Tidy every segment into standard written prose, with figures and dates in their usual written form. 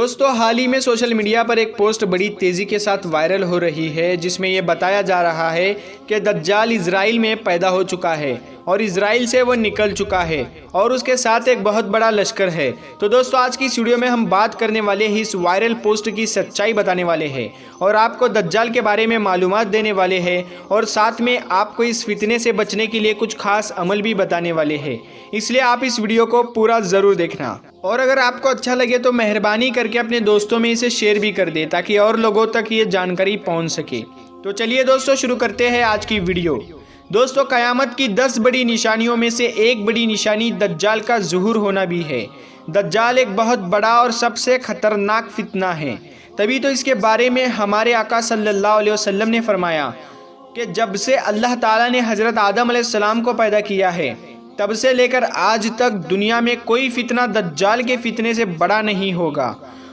दोस्तों हाल ही में social media पर एक पोस्ट बड़ी तेज़ी के साथ वायरल हो रही है, जिसमें ये बताया जा रहा है कि दज्जाल इजराइल में पैदा हो चुका है और इजराइल से वो निकल चुका है और उसके साथ एक बहुत बड़ा लश्कर है। तो दोस्तों आज की इस वीडियो में हम बात करने वाले हैं इस वायरल पोस्ट की सच्चाई बताने वाले हैं और आपको दज्जाल के बारे में मालूमात देने वाले हैं और साथ में आपको इस फितने से बचने के लिए कुछ खास अमल भी बताने वाले हैं। इसलिए आप इस वीडियो को पूरा ज़रूर देखना और अगर आपको अच्छा लगे तो मेहरबानी करके अपने दोस्तों में इसे शेयर भी कर दे ताकि और लोगों तक ये जानकारी पहुंच सके। तो चलिए दोस्तों शुरू करते हैं आज की वीडियो। दोस्तों क़यामत की 10 बड़ी निशानियों में से एक बड़ी निशानी दज्जाल का ज़ुहूर होना भी है। दज्जाल एक बहुत बड़ा और सबसे ख़तरनाक फितना है, तभी तो इसके बारे में हमारे आका सल्लल्लाहु अलैहि वसल्लम ने फरमाया कि जब से अल्लाह ताला ने हज़रत आदम अलैहिस्सलाम को पैदा किया है तब से लेकर आज तक दुनिया में कोई फितना दज्जाल के फितने से बड़ा नहीं होगा।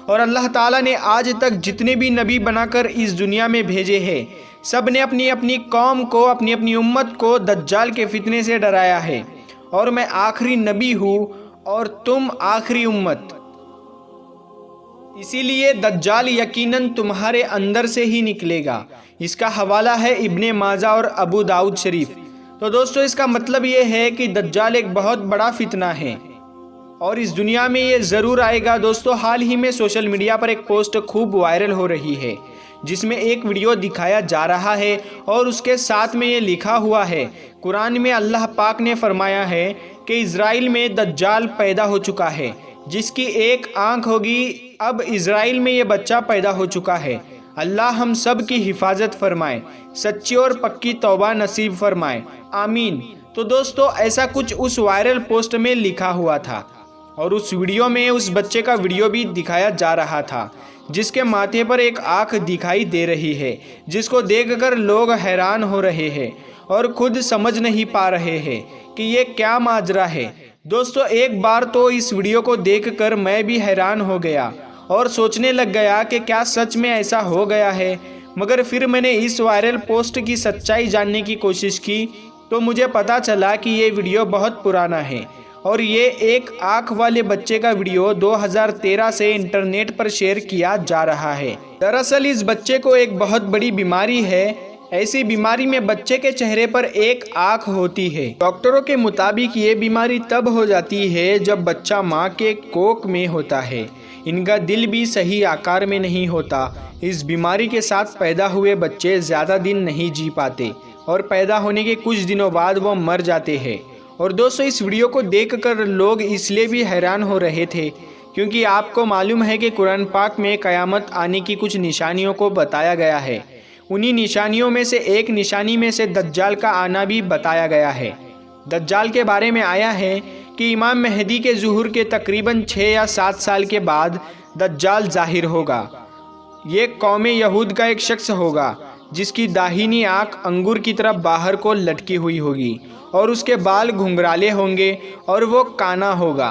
और अल्लाह ताला ने आज तक जितने भी नबी बनाकर इस दुनिया में भेजे हैं सब ने अपनी अपनी कौम को, अपनी अपनी उम्मत को दज्जाल के फितने से डराया है। और मैं आखिरी नबी हूँ और तुम आखिरी उम्मत, इसीलिए दज्जाल यकीनन तुम्हारे अंदर से ही निकलेगा। इसका हवाला है इब्ने माजा और अबू दाऊद शरीफ। तो दोस्तों इसका मतलब ये है कि दज्जाल एक बहुत बड़ा फितना है और इस दुनिया में ये ज़रूर आएगा। दोस्तों हाल ही में सोशल मीडिया पर एक पोस्ट खूब वायरल हो रही है जिसमें एक वीडियो दिखाया जा रहा है और उसके साथ में ये लिखा हुआ है, कुरान में अल्लाह पाक ने फरमाया है कि इजराइल में दज्जाल पैदा हो चुका है जिसकी एक आँख होगी। अब इजराइल में ये बच्चा पैदा हो चुका है। अल्लाह हम सब की हिफाजत फरमाए, सच्ची और पक्की तौबा नसीब फरमाए, आमीन। तो दोस्तों ऐसा कुछ उस वायरल पोस्ट में लिखा हुआ था और उस वीडियो में उस बच्चे का वीडियो भी दिखाया जा रहा था जिसके माथे पर एक आँख दिखाई दे रही है, जिसको देखकर लोग हैरान हो रहे हैं और खुद समझ नहीं पा रहे हैं कि ये क्या माजरा है। दोस्तों एक बार तो इस वीडियो को देखकर मैं भी हैरान हो गया और सोचने लग गया कि क्या सच में ऐसा हो गया है, मगर फिर मैंने इस वायरल पोस्ट की सच्चाई जानने की कोशिश की तो मुझे पता चला कि ये वीडियो बहुत पुराना है और ये एक आँख वाले बच्चे का वीडियो 2013 से इंटरनेट पर शेयर किया जा रहा है। दरअसल इस बच्चे को एक बहुत बड़ी बीमारी है। ऐसी बीमारी में बच्चे के चेहरे पर एक आँख होती है। डॉक्टरों के मुताबिक ये बीमारी तब हो जाती है जब बच्चा माँ के कोख में होता है। इनका दिल भी सही आकार में नहीं होता। इस बीमारी के साथ पैदा हुए बच्चे ज़्यादा दिन नहीं जी पाते और पैदा होने के कुछ दिनों बाद वो मर जाते हैं। और दोस्तों इस वीडियो को देखकर लोग इसलिए भी हैरान हो रहे थे क्योंकि आपको मालूम है कि कुरान पाक में क़यामत आने की कुछ निशानियों को बताया गया है। उन्हीं निशानियों में से एक निशानी में से दज्जाल का आना भी बताया गया है। दज्जाल के बारे में आया है कि इमाम मेहदी के ज़ुहूर के तकरीबन 6 या 7 साल के बाद दज्जाल ज़ाहिर होगा। ये कौम यहूद का एक शख्स होगा जिसकी दाहिनी आँख अंगूर की तरफ बाहर को लटकी हुई होगी और उसके बाल घुंघराले होंगे और वो काना होगा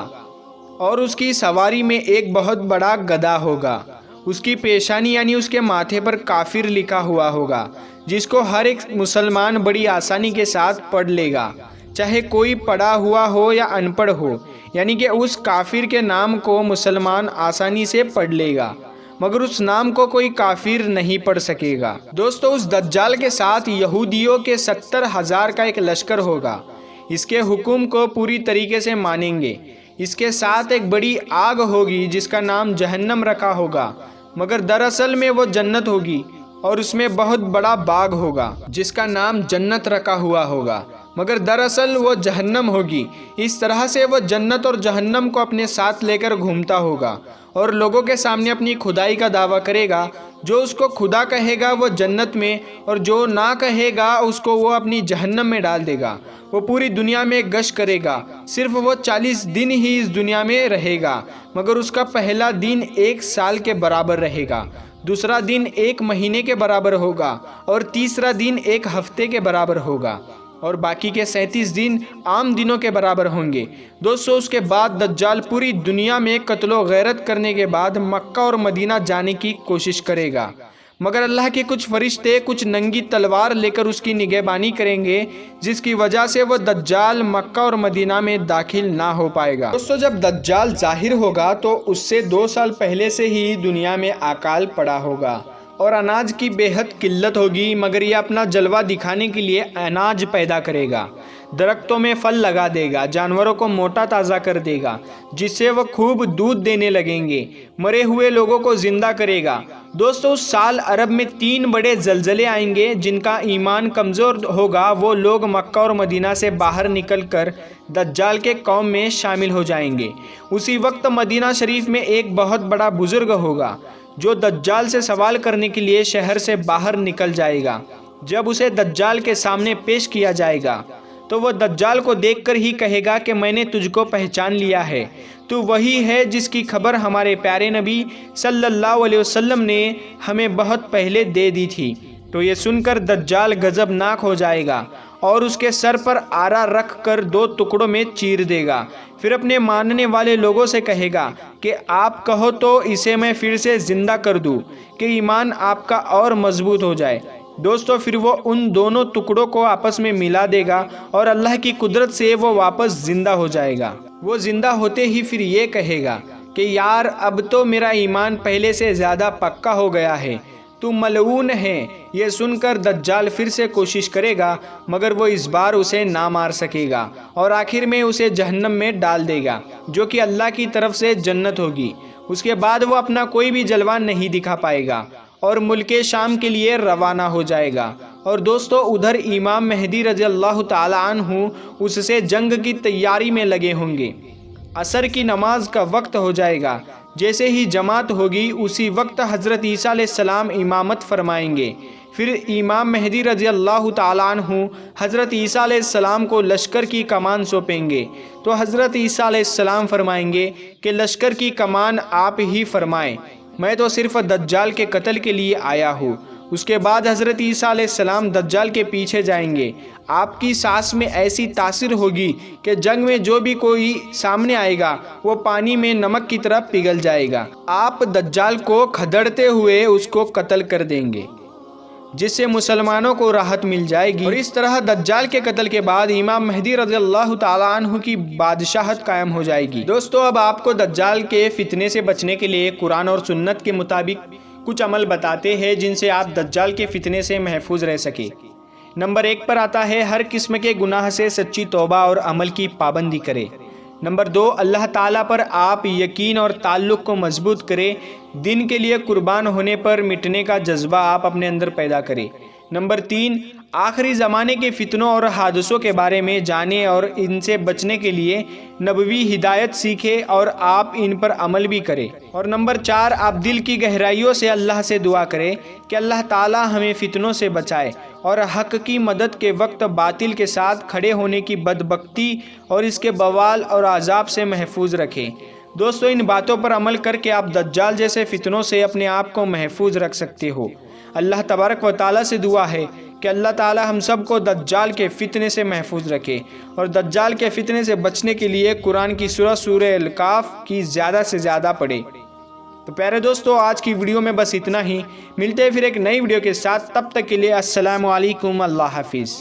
और उसकी सवारी में एक बहुत बड़ा गधा होगा। उसकी पेशानी यानी उसके माथे पर काफिर लिखा हुआ होगा जिसको हर एक मुसलमान बड़ी आसानी के साथ पढ़ लेगा, चाहे कोई पढ़ा हुआ हो या अनपढ़ हो। यानी कि उस काफिर के नाम को मुसलमान आसानी से पढ़ लेगा मगर उस नाम को कोई काफिर नहीं पढ़ सकेगा। दोस्तों उस दज्जाल के साथ यहूदियों के 70,000 का एक लश्कर होगा। इसके हुक्म को पूरी तरीके से मानेंगे। इसके साथ एक बड़ी आग होगी जिसका नाम जहन्नम रखा होगा, मगर दरअसल में वो जन्नत होगी और उसमें बहुत बड़ा बाग होगा जिसका नाम जन्नत रखा हुआ होगा, मगर दरअसल वो जहन्नम होगी। इस तरह से वो जन्नत और जहन्नम को अपने साथ लेकर घूमता होगा और लोगों के सामने अपनी खुदाई का दावा करेगा। जो उसको खुदा कहेगा वो जन्नत में और जो ना कहेगा उसको वो अपनी जहन्नम में डाल देगा। वो पूरी दुनिया में गश करेगा। सिर्फ वो 40 दिन ही इस दुनिया में रहेगा, मगर उसका पहला दिन 1 साल के बराबर रहेगा, दूसरा दिन 1 महीने के बराबर होगा और तीसरा दिन 1 हफ्ते के बराबर होगा और बाकी के 37 दिन आम दिनों के बराबर होंगे। दोस्तों उसके बाद दज्जाल पूरी दुनिया में कत्लो गैरत करने के बाद मक्का और मदीना जाने की कोशिश करेगा, مگر اللہ کے کچھ فرشتے کچھ ننگی تلوار لے کر اس کی نگہبانی کریں گے، جس کی وجہ سے وہ دجال مکہ اور مدینہ میں داخل نہ ہو پائے گا۔ دوستو جب دجال ظاہر ہوگا تو اس سے 2 سال پہلے سے ہی دنیا میں اکال پڑا ہوگا اور اناج کی بے حد قلت ہوگی، مگر یہ اپنا جلوہ دکھانے کے لیے اناج پیدا کرے گا، درختوں میں پھل لگا دے گا، جانوروں کو موٹا تازہ کر دے گا جس سے وہ خوب دودھ دینے لگیں گے، مرے ہوئے لوگوں کو زندہ کرے گا۔ دوستو اس سال عرب میں 3 بڑے زلزلے آئیں گے، جن کا ایمان کمزور ہوگا وہ لوگ مکہ اور مدینہ سے باہر نکل کر دجال کے قوم میں شامل ہو جائیں گے۔ اسی وقت مدینہ شریف میں ایک بہت بڑا بزرگ ہوگا جو دجال سے سوال کرنے کے لیے شہر سے باہر نکل جائے گا۔ جب اسے دجال کے سامنے پیش کیا جائے گا تو وہ دجال کو دیکھ کر ہی کہے گا کہ میں نے تجھ کو پہچان لیا ہے، تو وہی ہے جس کی خبر ہمارے پیارے نبی صلی اللہ علیہ وسلم نے ہمیں بہت پہلے دے دی تھی۔ تو یہ سن کر دجال غضبناک ہو جائے گا اور اس کے سر پر آرا رکھ کر 2 ٹکڑوں میں چیر دے گا، پھر اپنے ماننے والے لوگوں سے کہے گا کہ آپ کہو تو اسے میں پھر سے زندہ کر دوں کہ ایمان آپ کا اور مضبوط ہو جائے۔ دوستو پھر وہ ان دونوں ٹکڑوں کو آپس میں ملا دے گا اور اللہ کی قدرت سے وہ واپس زندہ ہو جائے گا۔ وہ زندہ ہوتے ہی پھر یہ کہے گا کہ یار اب تو میرا ایمان پہلے سے زیادہ پکا ہو گیا ہے، تو ملعون ہے۔ یہ سن کر دجال پھر سے کوشش کرے گا، مگر وہ اس بار اسے نہ مار سکے گا اور آخر میں اسے جہنم میں ڈال دے گا، جو کہ اللہ کی طرف سے جنت ہوگی۔ اس کے بعد وہ اپنا کوئی بھی جلوہ نہیں دکھا پائے گا اور ملک شام کے لیے روانہ ہو جائے گا۔ اور دوستو ادھر امام مہدی رضی اللہ تعالی عنہ اس سے جنگ کی تیاری میں لگے ہوں گے۔ عصر کی نماز کا وقت ہو جائے گا، جیسے ہی جماعت ہوگی اسی وقت حضرت عیسیٰ علیہ السلام امامت فرمائیں گے۔ پھر امام مہدی رضی اللہ تعالیٰ عنہ حضرت عیسیٰ علیہ السلام کو لشکر کی کمان سونپیں گے، تو حضرت عیسیٰ علیہ السلام فرمائیں گے کہ لشکر کی کمان آپ ہی فرمائیں، میں تو صرف دجال کے قتل کے لیے آیا ہوں۔ اس کے بعد حضرت عیسیٰ علیہ السلام دجال کے پیچھے جائیں گے۔ آپ کی سانس میں ایسی تاثیر ہوگی کہ جنگ میں جو بھی کوئی سامنے آئے گا وہ پانی میں نمک کی طرح پگھل جائے گا۔ آپ دجال کو کھدڑتے ہوئے اس کو قتل کر دیں گے، جس سے مسلمانوں کو راحت مل جائے گی۔ اور اس طرح دجال کے قتل کے بعد امام مہدی رضی اللہ تعالیٰ عنہ کی بادشاہت قائم ہو جائے گی۔ دوستو اب آپ کو دجال کے فتنے سے بچنے کے لیے قرآن اور سنت کے مطابق کچھ عمل بتاتے ہیں جن سے آپ دجال کے فتنے سے محفوظ رہ سکیں۔ نمبر 1 پر آتا ہے ہر قسم کے گناہ سے سچی توبہ اور عمل کی پابندی کرے۔ نمبر 2 اللہ تعالیٰ پر آپ یقین اور تعلق کو مضبوط کرے، دین کے لیے قربان ہونے پر مٹنے کا جذبہ آپ اپنے اندر پیدا کرے۔ نمبر 3 آخری زمانے کے فتنوں اور حادثوں کے بارے میں جانیں اور ان سے بچنے کے لیے نبوی ہدایت سیکھیں اور آپ ان پر عمل بھی کریں۔ اور نمبر 4 آپ دل کی گہرائیوں سے اللہ سے دعا کریں کہ اللہ تعالیٰ ہمیں فتنوں سے بچائے اور حق کی مدد کے وقت باطل کے ساتھ کھڑے ہونے کی بدبختی اور اس کے بوال اور عذاب سے محفوظ رکھیں۔ دوستو ان باتوں پر عمل کر کے آپ دجال جیسے فتنوں سے اپنے آپ کو محفوظ رکھ سکتے ہو۔ اللہ تبارک و تعالیٰ سے دعا ہے کہ اللہ تعالیٰ ہم سب کو دجال کے فتنے سے محفوظ رکھے اور دجال کے فتنے سے بچنے کے لیے قرآن کی سورہ الکاف کی زیادہ سے زیادہ پڑھے۔ تو پیارے دوستو آج کی ویڈیو میں بس اتنا ہی، ملتے ہیں پھر ایک نئی ویڈیو کے ساتھ، تب تک کے لیے السلام علیکم، اللہ حافظ۔